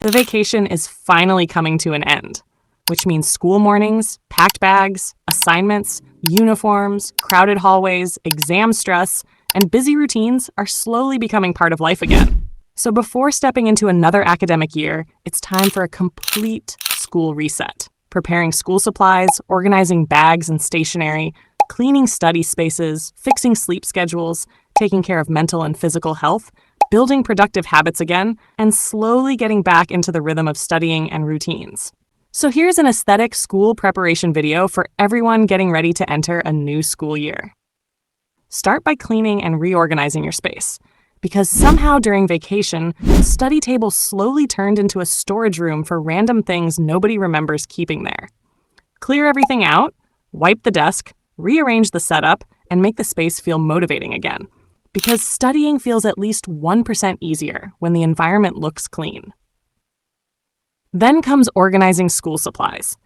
The vacation is finally coming to an end, which means school mornings, packed bags, assignments, uniforms, crowded hallways, exam stress, and busy routines are slowly becoming part of life again. So before stepping into another academic year, it's time for a complete school reset. Preparing school supplies, organizing bags and stationery, cleaning study spaces, fixing sleep schedules, taking care of mental and physical health, building productive habits again, and slowly getting back into the rhythm of studying and routines. So here's an aesthetic school preparation video for everyone getting ready to enter a new school year. Start by cleaning and reorganizing your space, because somehow during vacation, the study table slowly turned into a storage room for random things nobody remembers keeping there. Clear everything out, wipe the desk, rearrange the setup, and make the space feel motivating again, because studying feels at least 1% easier when the environment looks clean. Then comes organizing school supplies.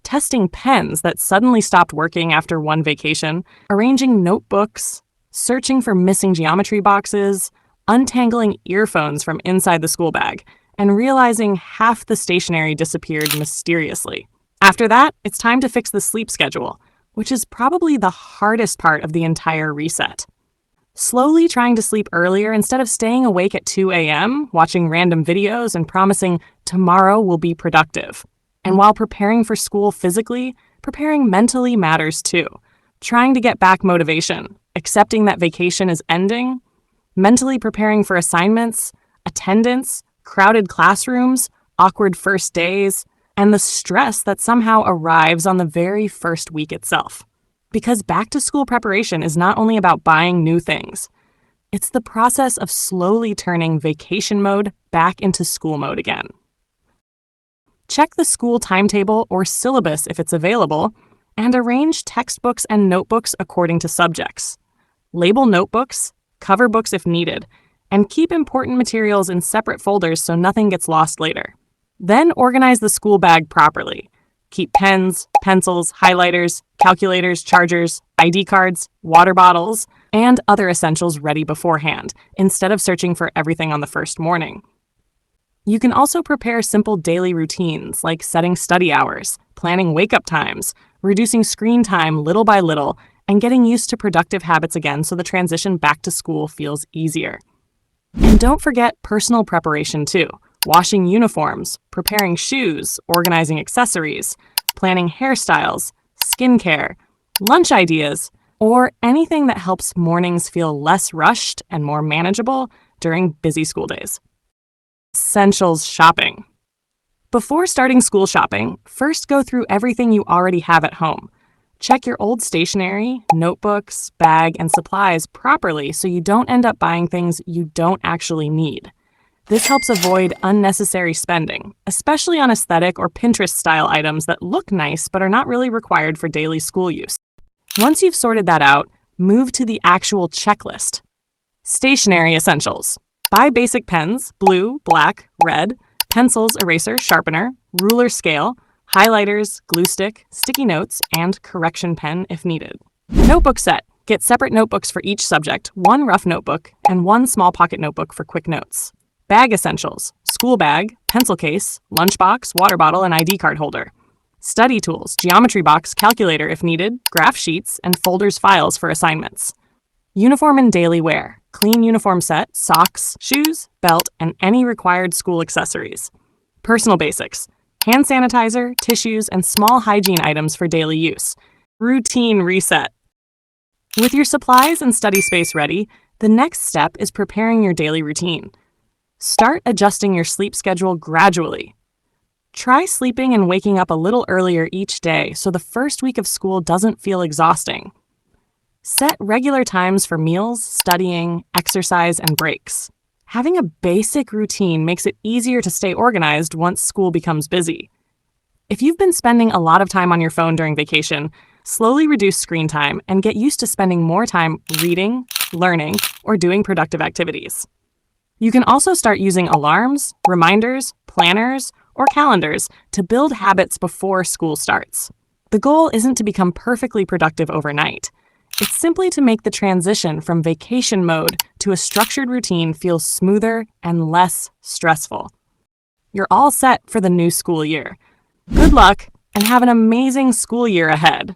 Testing pens that suddenly stopped working after one vacation, arranging notebooks, searching for missing geometry boxes, untangling earphones from inside the school bag, and realizing half the stationery disappeared mysteriously. After that, it's time to fix the sleep schedule, which is probably the hardest part of the entire reset. Slowly trying to sleep earlier instead of staying awake at 2 a.m., watching random videos and promising tomorrow will be productive. And while preparing for school physically, preparing mentally matters too. Trying to get back motivation, accepting that vacation is ending, mentally preparing for assignments, attendance, crowded classrooms, awkward first days, and the stress that somehow arrives on the very first week itself. Because back-to-school preparation is not only about buying new things, it's the process of slowly turning vacation mode back into school mode again. Check the school timetable or syllabus if it's available, and arrange textbooks and notebooks according to subjects. Label notebooks, cover books if needed, and keep important materials in separate folders so nothing gets lost later. Then organize the school bag properly. Keep pens, pencils, highlighters, calculators, chargers, ID cards, water bottles, and other essentials ready beforehand, instead of searching for everything on the first morning. You can also prepare simple daily routines like setting study hours, planning wake-up times, reducing screen time little by little, and getting used to productive habits again so the transition back to school feels easier. And don't forget personal preparation too. Washing uniforms, preparing shoes, organizing accessories, planning hairstyles, skincare, lunch ideas, or anything that helps mornings feel less rushed and more manageable during busy school days. Essentials shopping. Before starting school shopping, first go through everything you already have at home. Check your old stationery, notebooks, bag, and supplies properly so you don't end up buying things you don't actually need. This helps avoid unnecessary spending, especially on aesthetic or Pinterest-style items that look nice but are not really required for daily school use. Once you've sorted that out, move to the actual checklist. Stationery essentials. Buy basic pens, blue, black, red, pencils, eraser, sharpener, ruler, scale, highlighters, glue stick, sticky notes, and correction pen if needed. Notebook set. Get separate notebooks for each subject, one rough notebook, and one small pocket notebook for quick notes. Bag essentials. School bag, pencil case, lunchbox, water bottle, and ID card holder. Study tools, geometry box, calculator if needed, graph sheets, and folders files for assignments. Uniform and daily wear. Clean uniform set, socks, shoes, belt, and any required school accessories. Personal basics. Hand sanitizer, tissues, and small hygiene items for daily use. Routine reset. With your supplies and study space ready, the next step is preparing your daily routine. Start adjusting your sleep schedule gradually. Try sleeping and waking up a little earlier each day so the first week of school doesn't feel exhausting. Set regular times for meals, studying, exercise, and breaks. Having a basic routine makes it easier to stay organized once school becomes busy. If you've been spending a lot of time on your phone during vacation, slowly reduce screen time and get used to spending more time reading, learning, or doing productive activities. You can also start using alarms, reminders, planners, or calendars to build habits before school starts. The goal isn't to become perfectly productive overnight. It's simply to make the transition from vacation mode to a structured routine feel smoother and less stressful. you're all set for the new school year. Good luck and have an amazing school year ahead.